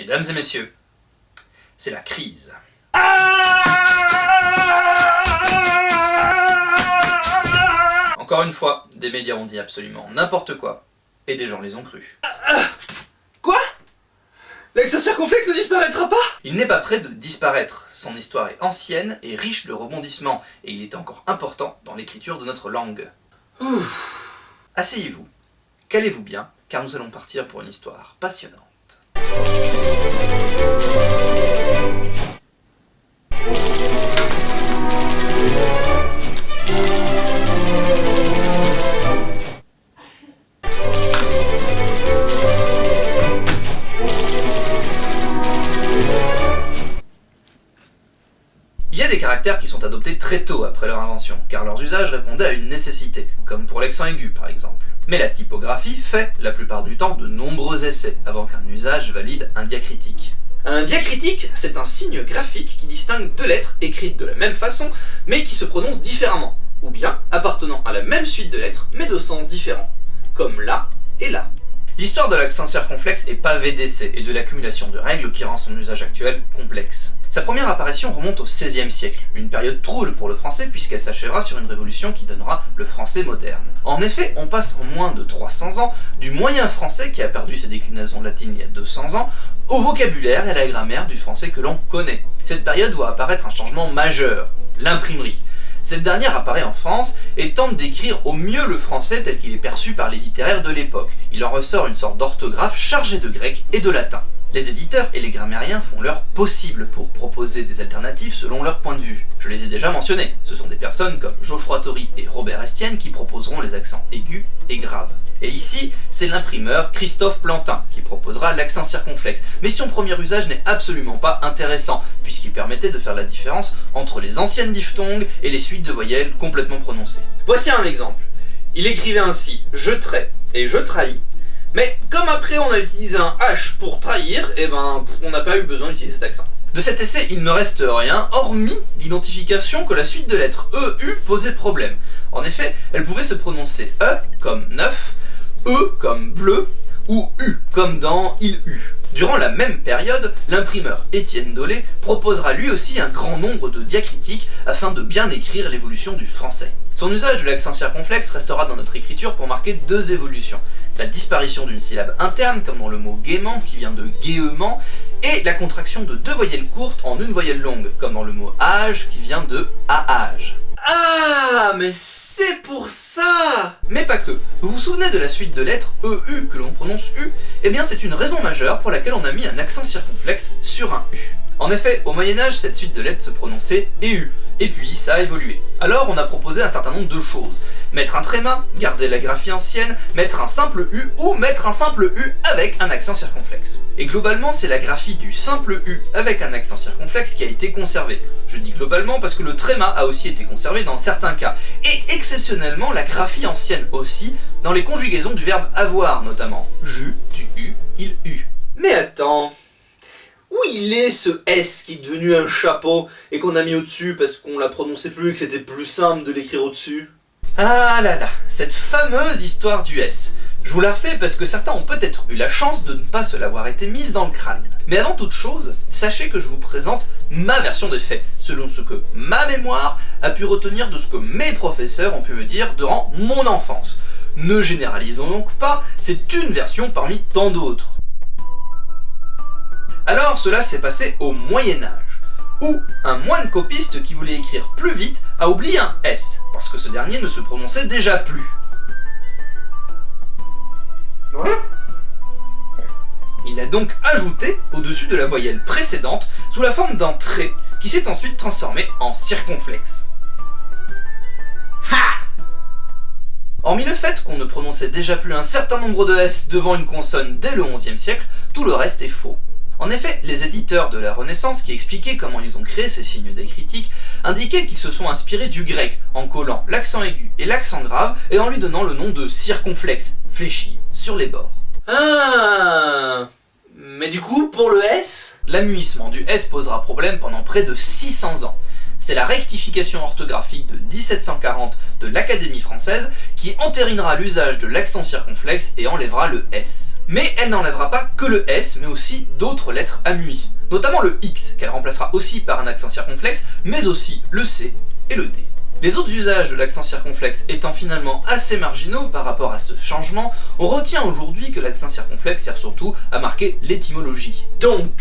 Mesdames et messieurs, c'est la crise. Encore une fois, des médias ont dit absolument n'importe quoi, et des gens les ont crus. Quoi? L'accent circonflexe ne disparaîtra pas? Il n'est pas prêt de disparaître. Son histoire est ancienne et riche de rebondissements, et il est encore important dans l'écriture de notre langue. Asseyez-vous, calez-vous bien, car nous allons partir pour une histoire passionnante. Il y a des caractères qui sont adoptés très tôt après leur invention, car leurs usages répondaient à une nécessité, comme pour l'accent aigu par exemple. Mais la typographie fait, la plupart du temps, de nombreux essais, avant qu'un usage valide un diacritique. Un diacritique, c'est un signe graphique qui distingue deux lettres écrites de la même façon, mais qui se prononcent différemment, ou bien appartenant à la même suite de lettres, mais de sens différents, comme là et là. L'histoire de l'accent circonflexe est pavée d'essais et de l'accumulation de règles qui rend son usage actuel complexe. Sa première apparition remonte au XVIe siècle, une période trouble pour le français puisqu'elle s'achèvera sur une révolution qui donnera le français moderne. En effet, on passe en moins de 300 ans du moyen français qui a perdu ses déclinaisons latines il y a 200 ans au vocabulaire et à la grammaire du français que l'on connaît. Cette période voit apparaître un changement majeur, l'imprimerie. Cette dernière apparaît en France et tente d'écrire au mieux le français tel qu'il est perçu par les littéraires de l'époque. Il en ressort une sorte d'orthographe chargée de grec et de latin. Les éditeurs et les grammairiens font leur possible pour proposer des alternatives selon leur point de vue. Je les ai déjà mentionnés, ce sont des personnes comme Geoffroy Tory et Robert Estienne qui proposeront les accents aigus et graves. Et ici, c'est l'imprimeur Christophe Plantin qui proposera l'accent circonflexe, mais son premier usage n'est absolument pas intéressant, puisqu'il permettait de faire la différence entre les anciennes diphtongues et les suites de voyelles complètement prononcées. Voici un exemple. Il écrivait ainsi « je trais » et « je trahis », mais comme après on a utilisé un H pour trahir, on n'a pas eu besoin d'utiliser cet accent. De cet essai, il ne reste rien, hormis l'identification que la suite de lettres EU posait problème. En effet, elle pouvait se prononcer E comme neuf, E comme bleu, ou U comme dans il eut. Durant la même période, l'imprimeur Étienne Dolé proposera lui aussi un grand nombre de diacritiques afin de bien écrire l'évolution du français. Son usage de l'accent circonflexe restera dans notre écriture pour marquer deux évolutions. La disparition d'une syllabe interne, comme dans le mot gaiement qui vient de guéement, et la contraction de deux voyelles courtes en une voyelle longue, comme dans le mot âge qui vient de âge. Ah, mais c'est pour ça! Mais pas que. Vous vous souvenez de la suite de lettres EU que l'on prononce U? Eh bien c'est une raison majeure pour laquelle on a mis un accent circonflexe sur un U. En effet, au Moyen-Âge, cette suite de lettres se prononçait EU, et puis ça a évolué. Alors on a proposé un certain nombre de choses. Mettre un tréma, garder la graphie ancienne, mettre un simple U ou mettre un simple U avec un accent circonflexe. Et globalement, c'est la graphie du simple U avec un accent circonflexe qui a été conservée. Je dis globalement parce que le tréma a aussi été conservé dans certains cas. Et exceptionnellement, la graphie ancienne aussi, dans les conjugaisons du verbe avoir notamment. J'eus, tu eus, il eut. Mais attends, où il est ce S qui est devenu un chapeau et qu'on a mis au-dessus parce qu'on l'a prononcé plus et que c'était plus simple de l'écrire au-dessus? Ah là là, cette fameuse histoire du S. Je vous la refais parce que certains ont peut-être eu la chance de ne pas se l'avoir été mise dans le crâne. Mais avant toute chose, sachez que je vous présente ma version des faits, selon ce que ma mémoire a pu retenir de ce que mes professeurs ont pu me dire durant mon enfance. Ne généralisons donc pas, c'est une version parmi tant d'autres. Alors cela s'est passé au Moyen-Âge, où un moine copiste qui voulait écrire plus vite a oublié un S, parce que ce dernier ne se prononçait déjà plus. Il l'a donc ajouté au-dessus de la voyelle précédente sous la forme d'un trait qui s'est ensuite transformé en circonflexe. Ha! Hormis le fait qu'on ne prononçait déjà plus un certain nombre de S devant une consonne dès le XIe siècle, tout le reste est faux. En effet, les éditeurs de la Renaissance qui expliquaient comment ils ont créé ces signes diacritiques indiquaient qu'ils se sont inspirés du grec en collant l'accent aigu et l'accent grave et en lui donnant le nom de circonflexe, fléchi, sur les bords. Ah, mais du coup, pour le S, l'amuissement du S posera problème pendant près de 600 ans. C'est la rectification orthographique de 1740 de l'Académie française qui entérinera l'usage de l'accent circonflexe et enlèvera le S. Mais elle n'enlèvera pas que le S, mais aussi d'autres lettres à MUI, notamment le X, qu'elle remplacera aussi par un accent circonflexe, mais aussi le C et le D. Les autres usages de l'accent circonflexe étant finalement assez marginaux par rapport à ce changement, on retient aujourd'hui que l'accent circonflexe sert surtout à marquer l'étymologie. Donc,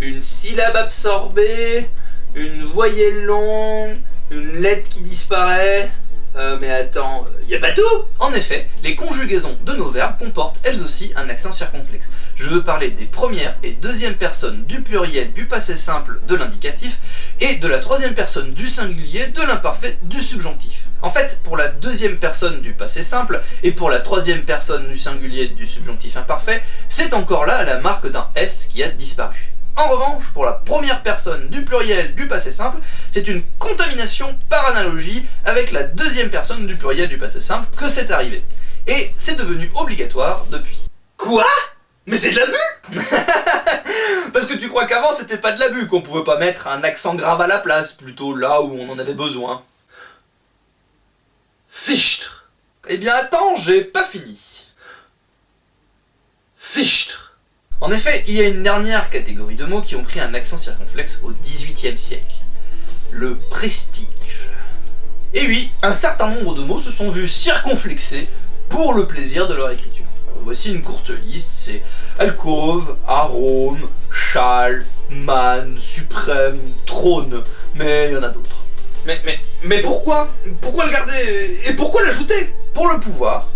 une syllabe absorbée, une voyelle longue, une lettre qui disparaît... mais attends, y a pas tout! En effet, les conjugaisons de nos verbes comportent elles aussi un accent circonflexe. Je veux parler des premières et deuxième personnes du pluriel du passé simple de l'indicatif et de la troisième personne du singulier de l'imparfait du subjonctif. En fait, pour la deuxième personne du passé simple et pour la troisième personne du singulier du subjonctif imparfait, c'est encore là la marque d'un S qui a disparu. En revanche, pour la première personne du pluriel du passé simple, c'est une contamination par analogie avec la deuxième personne du pluriel du passé simple que c'est arrivé. Et c'est devenu obligatoire depuis. Quoi? Mais c'est de l'abus! Parce que tu crois qu'avant c'était pas de l'abus, qu'on pouvait pas mettre un accent grave à la place, plutôt là où on en avait besoin. Fichtre! Eh bien attends, j'ai pas fini. Fichtre! En effet, il y a une dernière catégorie de mots qui ont pris un accent circonflexe au XVIIIe siècle. Le prestige. Et oui, un certain nombre de mots se sont vus circonflexés pour le plaisir de leur écriture. Voici une courte liste, c'est alcôve, arôme, châle, manne, suprême, trône, mais il y en a d'autres. Mais pourquoi? Pourquoi le garder? Et pourquoi l'ajouter? Pour le pouvoir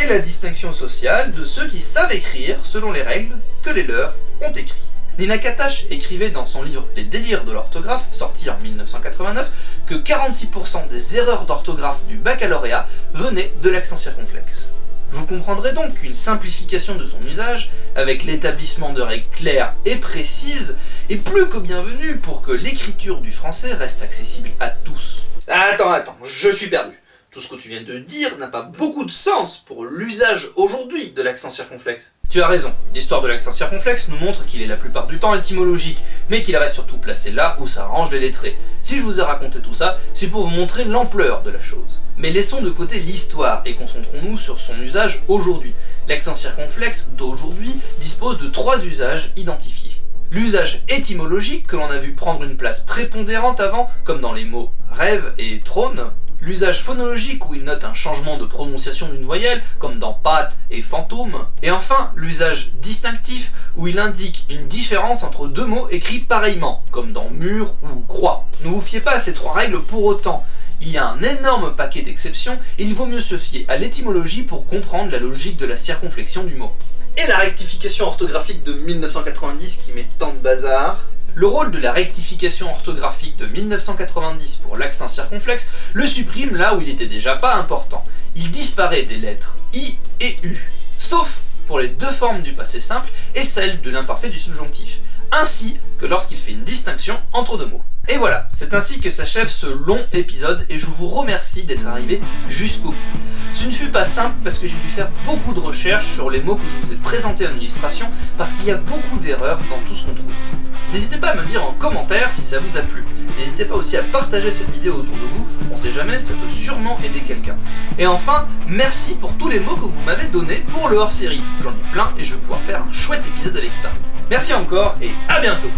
et la distinction sociale de ceux qui savent écrire selon les règles que les leurs ont écrit. Nina Katash écrivait dans son livre Les délires de l'orthographe, sorti en 1989, que 46% des erreurs d'orthographe du baccalauréat venaient de l'accent circonflexe. Vous comprendrez donc qu'une simplification de son usage, avec l'établissement de règles claires et précises, est plus que bienvenue pour que l'écriture du français reste accessible à tous. Attends, je suis perdu. Tout ce que tu viens de dire n'a pas beaucoup de sens pour l'usage aujourd'hui de l'accent circonflexe. Tu as raison, l'histoire de l'accent circonflexe nous montre qu'il est la plupart du temps étymologique, mais qu'il reste surtout placé là où ça arrange les lettrés. Si je vous ai raconté tout ça, c'est pour vous montrer l'ampleur de la chose. Mais laissons de côté l'histoire et concentrons-nous sur son usage aujourd'hui. L'accent circonflexe d'aujourd'hui dispose de 3 usages identifiés. L'usage étymologique que l'on a vu prendre une place prépondérante avant, comme dans les mots rêve et trône. L'usage phonologique où il note un changement de prononciation d'une voyelle, comme dans pâte et fantôme. Et enfin, l'usage distinctif où il indique une différence entre 2 mots écrits pareillement, comme dans mur ou croix. Ne vous fiez pas à ces 3 règles pour autant. Il y a un énorme paquet d'exceptions et il vaut mieux se fier à l'étymologie pour comprendre la logique de la circonflexion du mot. Et la rectification orthographique de 1990 qui met tant de bazar? Le rôle de la rectification orthographique de 1990 pour l'accent circonflexe le supprime là où il était déjà pas important. Il disparaît des lettres I et U, sauf pour les 2 formes du passé simple et celle de l'imparfait du subjonctif, ainsi que lorsqu'il fait une distinction entre 2 mots. Et voilà, c'est ainsi que s'achève ce long épisode et je vous remercie d'être arrivé jusqu'au bout. Ce ne fut pas simple parce que j'ai dû faire beaucoup de recherches sur les mots que je vous ai présentés en illustration parce qu'il y a beaucoup d'erreurs dans tout ce qu'on trouve. N'hésitez pas à me dire en commentaire si ça vous a plu. N'hésitez pas aussi à partager cette vidéo autour de vous, on sait jamais, ça peut sûrement aider quelqu'un. Et enfin, merci pour tous les mots que vous m'avez donnés pour le hors-série. J'en ai plein et je vais pouvoir faire un chouette épisode avec ça. Merci encore et à bientôt!